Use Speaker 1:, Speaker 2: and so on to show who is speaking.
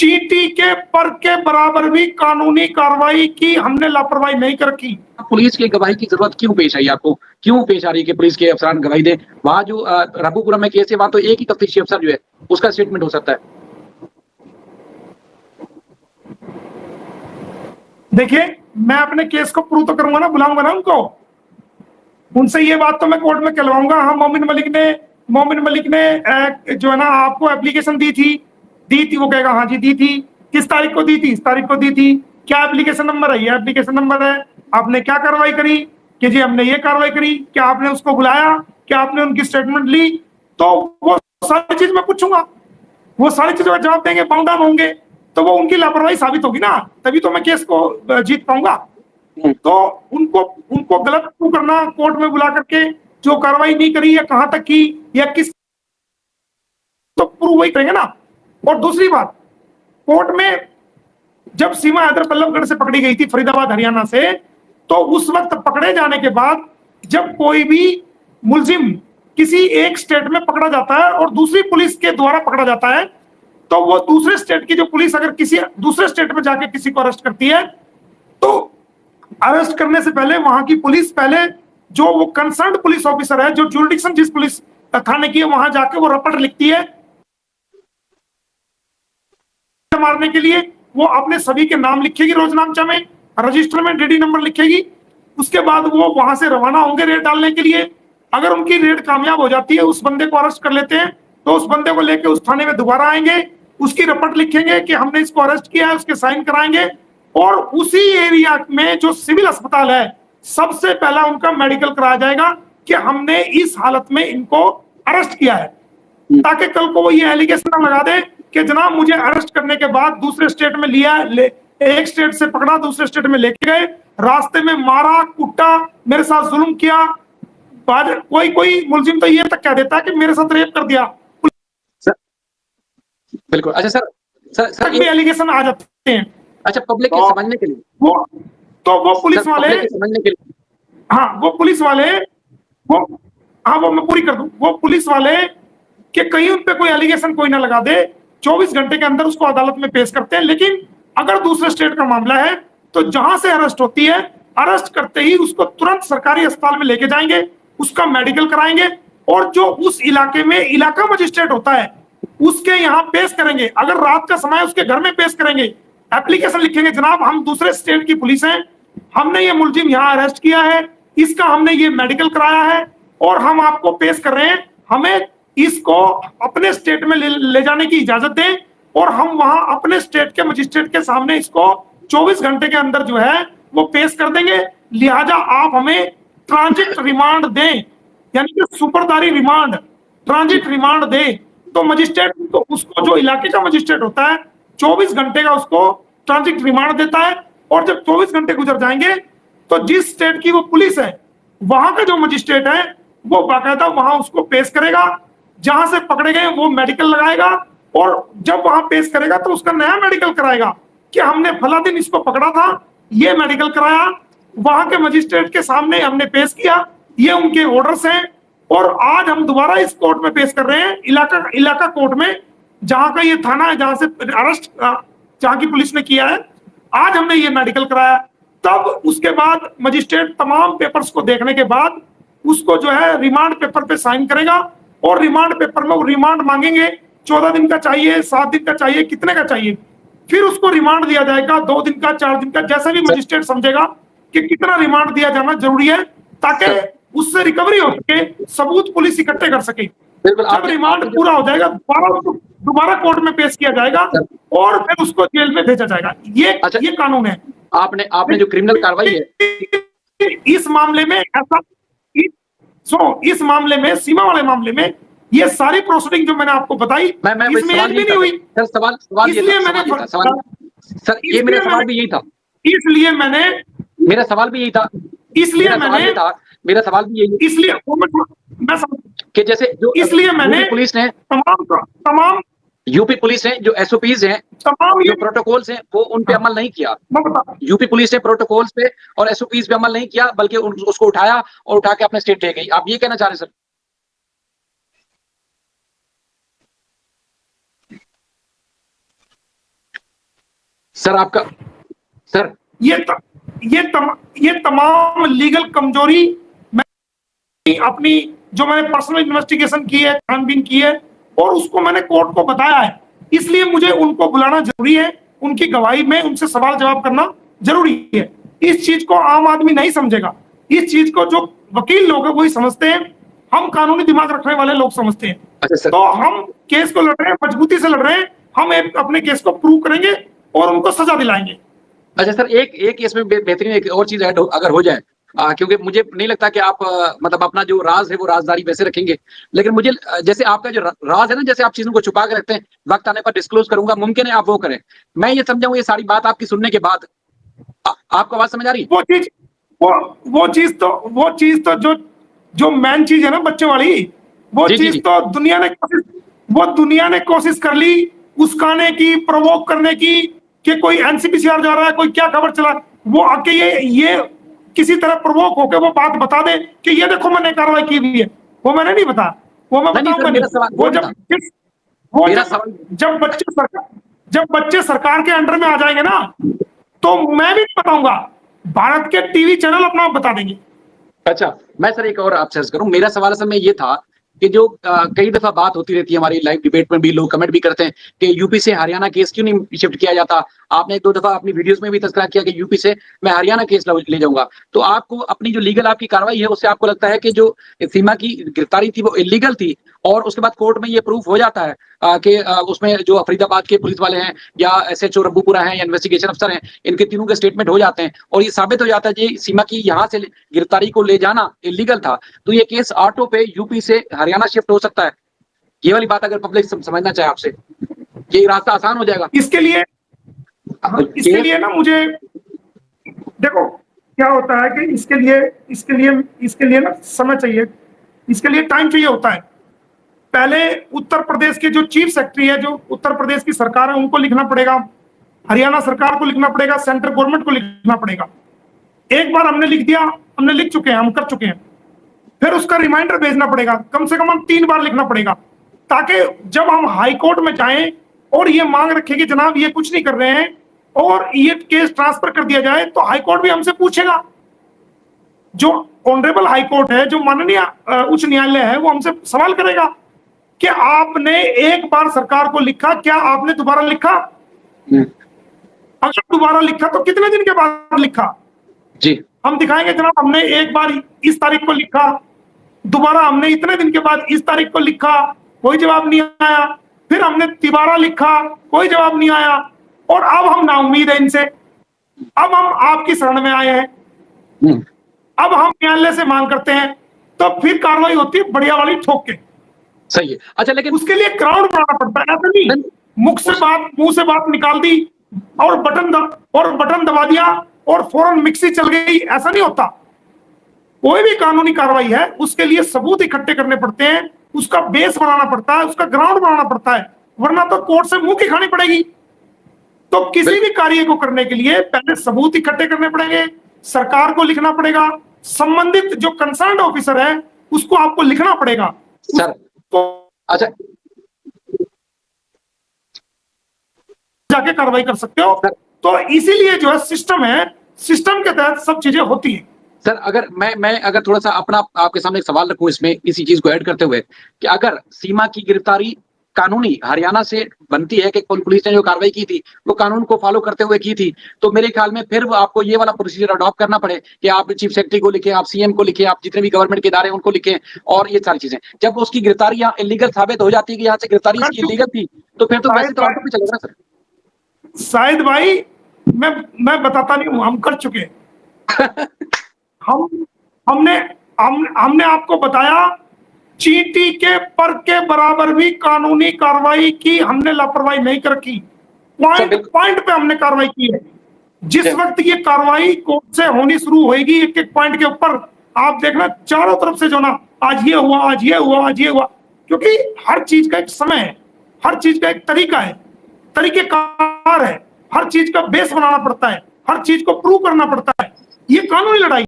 Speaker 1: चींटी के पर के बराबर भी कानूनी कार्रवाई की, हमने लापरवाही नहीं कर रखी।
Speaker 2: पुलिस की गवाही की जरूरत क्यों पेश आई आपको? क्यों पेश आ रही है कि पुलिस के अफसरान गवाही दें? वहां जो रघुपुरम में केस है, वहां तो एक ही तफ्तीशी अफसर जो है उसका स्टेटमेंट हो सकता है।
Speaker 1: देखिए, मैं अपने केस को प्रूव तो करूंगा ना, बुलाऊंगा ना उनको, उनसे ये बात तो मैं कोर्ट में कहलवाऊंगा। हाँ, मोमिन मलिक ने जो है ना आपको एप्लीकेशन दी थी, वो कहेगा हाँ जी दी थी। किस तारीख को दी थी? इस तारीख को दी थी। क्या एप्लीकेशन नंबर है? ये एप्लीकेशन नंबर है। आपने क्या कार्रवाई करी? कि जी हमने ये कार्रवाई करी। क्या आपने उसको बुलाया? क्या आपने उनकी स्टेटमेंट ली? तो वो सारी चीज मैं पूछूंगा, वो सारी चीजों का जवाब देंगे, बाउंड डाउन होंगे, तो वो उनकी लापरवाही साबित होगी ना, तभी तो मैं केस को जीत पाऊंगा। तो उनको उनको गलत क्यों करना, कोर्ट में बुला करके जो कार्रवाई नहीं करी या कहां तक की या किस, तो प्रूव वही करेंगे ना। और दूसरी बात, कोर्ट में जब सीमा हैदर पल्लवगढ़ से पकड़ी गई थी, फरीदाबाद हरियाणा से, तो उस वक्त पकड़े जाने के बाद जब कोई भी मुलजिम किसी एक स्टेट में पकड़ा जाता है और दूसरी पुलिस के द्वारा पकड़ा जाता है, तो वो दूसरे स्टेट की जो पुलिस अगर किसी दूसरे स्टेट में जाके किसी को अरेस्ट करती है, तो अरेस्ट करने से पहले वहां की पुलिस पहले जो वो कंसर्न पुलिस ऑफिसर है, जो जुरिडिक्शन जिस पुलिस थाने की है, वहां जाके वो रपट लिखती है मारने के लिए। वो अपने सभी के नाम लिखेगी रोजनामचा में, रजिस्टर में डीडी नंबर लिखेगी। उसके बाद वो वहां से रवाना होंगे रेड डालने के लिए। अगर उनकी रेड कामयाब हो जाती है, उस बंदे को अरेस्ट कर लेते हैं, तो उस बंदे को लेके उस थाने में दोबारा आएंगे, उसकी रपट लिखेंगे कि हमने इसको अरेस्ट किया है, उसके साइन कराएंगे। और उसी एरिया में जो सिविल अस्पताल है, सबसे पहला उनका मेडिकल कराया जाएगा कि हमने इस हालत में इनको अरेस्ट किया है, ताकि कल को वो ये एलिगेशन ना लगा दे कि जनाब मुझे अरेस्ट करने के बाद दूसरे स्टेट में एक स्टेट से पकड़ा, दूसरे स्टेट में लेके गए, रास्ते में मारा कुटा, मेरे साथ जुल्म किया। कोई मुलजिम तो ये तक कह देता है कि मेरे साथ रेप कर दिया।
Speaker 2: बिल्कुल। अच्छा सर
Speaker 1: भी एलिगेशन आ जाते हैं।
Speaker 2: अच्छा, पब्लिक के समझने के लिए
Speaker 1: वो पुलिस वाले
Speaker 2: समझने के लिए,
Speaker 1: हाँ वो पुलिस वाले वो मैं पूरी कर दूं, वो पुलिस वाले कि कहीं उन पे कोई एलिगेशन कोई ना लगा दे, 24 घंटे के अंदर उसको अदालत में पेश करते हैं। लेकिन अगर दूसरे स्टेट का मामला है, तो जहां से अरेस्ट होती है, अरेस्ट करते ही उसको तुरंत सरकारी अस्पताल में लेके जाएंगे, उसका मेडिकल कराएंगे, और जो उस इलाके में इलाका मजिस्ट्रेट होता है उसके यहाँ पेश करेंगे। अगर रात का समय उसके घर में पेश करेंगे, एप्लीकेशन लिखेंगे, जनाब हम दूसरे स्टेट की पुलिस हैं, हमने ये मुलजिम यहाँ अरेस्ट किया है, इसका हमने ये मेडिकल कराया है, और हम आपको पेश कर रहे हैं, हमें इसको अपने स्टेट में ले जाने की इजाजत दें, और हम वहां अपने स्टेट के मजिस्ट्रेट के सामने इसको 24 घंटे के अंदर जो है वो पेश कर देंगे। लिहाजा आप हमें ट्रांजिट रिमांड दें, यानी कि सुपरदारी रिमांड, ट्रांजिट रिमांड दें। तो मजिस्ट्रेट तो उसको, जो इलाके का मजिस्ट्रेट होता है, 24 घंटे का उसको ट्रांजिट रिमांड देता है। और जब 24 घंटे गुजर जाएंगे, तो जिस स्टेट की वो पुलिस है, वहां का जो मजिस्ट्रेट है वो बाकायदा वहां उसको पेश करेगा, जहां से पकड़े गए वो मेडिकल लगाएगा, और जब वहां पेश करेगा तो उसका नया मेडिकल कराएगा कि हमने फला दिन इसको पकड़ा था, ये मेडिकल कराया, वहां के मजिस्ट्रेट के सामने हमने पेश किया, ये उनके ऑर्डर्स हैं, और आज हम दोबारा इस कोर्ट में पेश कर रहे हैं, इलाका कोर्ट में, जहां का ये थाना है, जहां से अरेस्ट जहां की पुलिस ने किया है, आज हमने ये मेडिकल कराया। तब उसके बाद मजिस्ट्रेट तमाम पेपर्स को देखने के बाद उसको जो है रिमांड पेपर पे साइन करेगा, और रिमांड पेपर में वो रिमांड मांगेंगे, 14 दिन का चाहिए, 7 दिन का चाहिए, कितने का चाहिए, फिर उसको रिमांड दिया जाएगा, 2 दिन का, 4 दिन का, जैसा भी मजिस्ट्रेट समझेगा कि कितना रिमांड दिया जाना जरूरी है, ताकि उससे रिकवरी हो सके, सबूत पुलिस इकट्ठे कर सके। जब रिमांड पूरा हो जाएगा, दोबारा कोर्ट में पेश किया जाएगा, और फिर उसको जेल में भेजा जाएगा। ये कानून है।
Speaker 2: आपने जो क्रिमिनल कार्रवाई है
Speaker 1: इस मामले में ऐसा, इस मामले में, सीमा वाले मामले में, ये सारी प्रोसीडिंग जो मैंने आपको बताई, इसमें एक भी नहीं हुई।
Speaker 2: इसलिए मैंने सर, ये मेरा सवाल भी यही था,
Speaker 1: इसलिए मैंने
Speaker 2: मेरा सवाल भी यही था, मेरा सवाल भी यही,
Speaker 1: इसलिए
Speaker 2: कि जैसे जो
Speaker 1: इसलिए मैंने
Speaker 2: पुलिस ने
Speaker 1: तमाम
Speaker 2: यूपी पुलिस ने जो एसओपीज हैं, जो प्रोटोकॉल्स हैं, वो उन पे अमल नहीं किया। यूपी पुलिस ने प्रोटोकॉल्स पे और एसओपीज पे अमल नहीं किया, बल्कि उसको उठाया और उठा के अपने स्टेट ले गई। आप ये कहना चाह रहे हैं सर? सर आपका सर
Speaker 1: ये तमाम लीगल कमजोरी मैं अपनी जो मैंने पर्सनल इन्वेस्टिगेशन की है, छानबीन की है और उसको मैंने कोर्ट को बताया है, इसलिए मुझे उनको बुलाना जरूरी है, उनकी गवाही में उनसे सवाल जवाब करना जरूरी है। इस चीज को आम आदमी नहीं समझेगा, इस चीज को जो वकील लोग हैं वही समझते हैं, हम कानूनी दिमाग रखने वाले लोग समझते हैं।
Speaker 2: अच्छा
Speaker 1: तो हम केस को लड़ रहे हैं, मजबूती से लड़ रहे हैं, हम अपने केस को प्रूव करेंगे और उनको सजा दिलाएंगे।
Speaker 2: अच्छा सर, एक केस में बेहतरीन एक और चीज ऐड अगर हो जाए, क्योंकि मुझे नहीं लगता कि आप मतलब अपना जो राज है वो राजदारी वैसे रखेंगे, लेकिन मुझे जैसे आपका जो राज है ना, जैसे आप चीजों को छुपा के रखते हैं, वक्त आने पर डिस्क्लोज करूंगा, मुमकिन है आप वो करें। मैं ये समझाऊं ये सारी बात आपकी सुनने के बाद, आपको आवाज समझ आ रही?
Speaker 1: वो चीज तो जो मेन चीज है ना बच्चों वाली, वो चीज तो दुनिया ने कोशिश कर ली उसकाने की, प्रोवोक करने की, कि कोई एनसीपीसीआर जा रहा है, कोई क्या खबर चला, वो आके ये किसी तरह प्रोवोक होके वो बात बता दे कि ये देखो मैंने कार्रवाई की हुई है। वो मैंने नहीं बता, वो मैं बताऊंगा नहीं। जब बच्चे सरकार के अंडर में आ जाएंगे ना, तो मैं भी नहीं बताऊंगा, भारत के टीवी चैनल अपना बता देंगे।
Speaker 2: अच्छा, मैं सर एक और आपसे अर्ज करूं, मेरा सवाल असल में ये था कि जो कई दफा बात होती रहती है हमारी लाइव डिबेट में भी, लोग कमेंट भी करते हैं कि यूपी से हरियाणा केस क्यों नहीं शिफ्ट किया जाता। आपने एक दो दफा अपनी वीडियोस में भी तस्करा किया कि यूपी से मैं हरियाणा केस ले जाऊंगा। तो आपको अपनी जो लीगल आपकी कार्रवाई है उससे आपको लगता है कि जो सीमा की गिरफ्तारी थी वो इलीगल थी, और उसके बाद कोर्ट में ये प्रूफ हो जाता है कि उसमें जो फरीदाबाद के पुलिस वाले हैं या एसएचओ रब्बूपुरा हैं या इन्वेस्टिगेशन अफसर हैं, इनके तीनों के स्टेटमेंट हो जाते हैं और ये साबित हो जाता है कि सीमा की यहाँ से गिरफ्तारी को ले जाना इलीगल था, तो ये केस ऑटो पे यूपी से हरियाणा शिफ्ट हो सकता है। ये वाली बात अगर पब्लिक समझना चाहे आपसे, ये रास्ता आसान हो जाएगा।
Speaker 1: इसके लिए ना मुझे देखो क्या होता है कि इसके लिए ना समय चाहिए, इसके लिए टाइम चाहिए होता है। पहले उत्तर प्रदेश के जो चीफ सेक्रेटरी है, जो उत्तर प्रदेश की सरकार है, उनको लिखना पड़ेगा, हरियाणा सरकार को लिखना पड़ेगा, सेंट्रल गवर्नमेंट को लिखना पड़ेगा। एक बार हमने लिख दिया, हमने लिख चुके हैं, हम कर चुके हैं, फिर उसका रिमाइंडर भेजना पड़ेगा, कम से कम हम 3 बार लिखना पड़ेगा, ताकि जब हम हाई कोर्ट में जाएं और ये मांग रखे कि जनाब ये कुछ नहीं कर रहे हैं और ये केस ट्रांसफर कर दिया जाए, तो हाई कोर्ट भी हमसे पूछेगा, जो ऑनरेबल हाई कोर्ट है, जो माननीय उच्च न्यायालय है, वो हमसे सवाल करेगा कि आपने एक बार सरकार को लिखा, क्या आपने दोबारा लिखा? अगर दोबारा लिखा तो कितने दिन के बाद लिखा?
Speaker 2: जी,
Speaker 1: हम दिखाएंगे जनाब हमने एक बार इस तारीख को लिखा, दोबारा हमने इतने दिन के बाद इस तारीख को लिखा, कोई जवाब नहीं आया, फिर हमने तिबारा लिखा, कोई जवाब नहीं आया, और अब हम नाउम्मीद है इनसे, अब हम आपकी शरण में आए हैं, अब हम न्यायालय से मांग करते हैं, तो फिर कार्रवाई होती है बढ़िया वाली ठोक के।
Speaker 2: सही है। अच्छा, लेकिन
Speaker 1: उसके लिए ग्राउंड बनाना पड़ता है, ऐसा नहीं मुंह से बात निकाल दी और बटन दबा दिया और फौरन मिक्सी चल गई, ऐसा नहीं होता। कोई भी कानूनी कार्रवाई है उसके लिए सबूत इकट्ठे करने पड़ते हैं, उसका बेस बनाना पड़ता है, उसका ग्राउंड बनाना पड़ता है, वरना तो कोर्ट से मुंह की खानी पड़ेगी। तो किसी भी कार्य को करने के लिए पहले सबूत इकट्ठे करने पड़ेंगे, सरकार को लिखना पड़ेगा, संबंधित जो कंसर्न्ड ऑफिसर है उसको आपको लिखना पड़ेगा
Speaker 2: सर। अच्छा,
Speaker 1: जाके कार्रवाई कर सकते हो। तो इसीलिए जो है सिस्टम है, सिस्टम के तहत सब चीजें होती है।
Speaker 2: सर, अगर मैं अगर थोड़ा सा अपना आपके सामने एक सवाल रखूं इसमें, इसी चीज को ऐड करते हुए, कि अगर सीमा की गिरफ्तारी कानूनी हरियाणा से बनती है कि पुलिस ने जो कार्रवाई की थी वो कानून को फॉलो करते हुए की थी, तो मेरे ख्याल में फिर आपको ये वाला प्रोसीजर अडॉप्ट करना पड़े कि आप चीफ सेक्रेटरी को लिखें, आप सीएम को लिखें, आप जितने भी गवर्नमेंट के इदारे हैं उनको लिखें, और ये सारी चीजें जब उसकी गिरफ्तारी यहाँ इलीगल साबित हो जाती है कि यहाँ से गिरफ्तारी इसकी इलीगल थी, तो फिर तो वैसे तो ऑटो पे चलेगा ना सर।
Speaker 1: शायद भाई मैं बताता नहीं हूँ, हम कर चुके हमने आपको बताया, चींटी के पर के बराबर भी कानूनी कार्रवाई की, हमने लापरवाही नहीं रखी, पॉइंट पे हमने कार्रवाई की है। जिस वक्त ये कार्रवाई कोर्ट से होनी शुरू होगी, एक एक पॉइंट के ऊपर आप देखना चारों तरफ से जो ना, आज ये हुआ, आज ये हुआ, आज ये हुआ, क्योंकि हर चीज का एक समय है, हर चीज का एक तरीका है, तरीकेकार है, हर चीज का बेस बनाना पड़ता है, हर चीज को प्रूव करना पड़ता है। ये कानूनी लड़ाई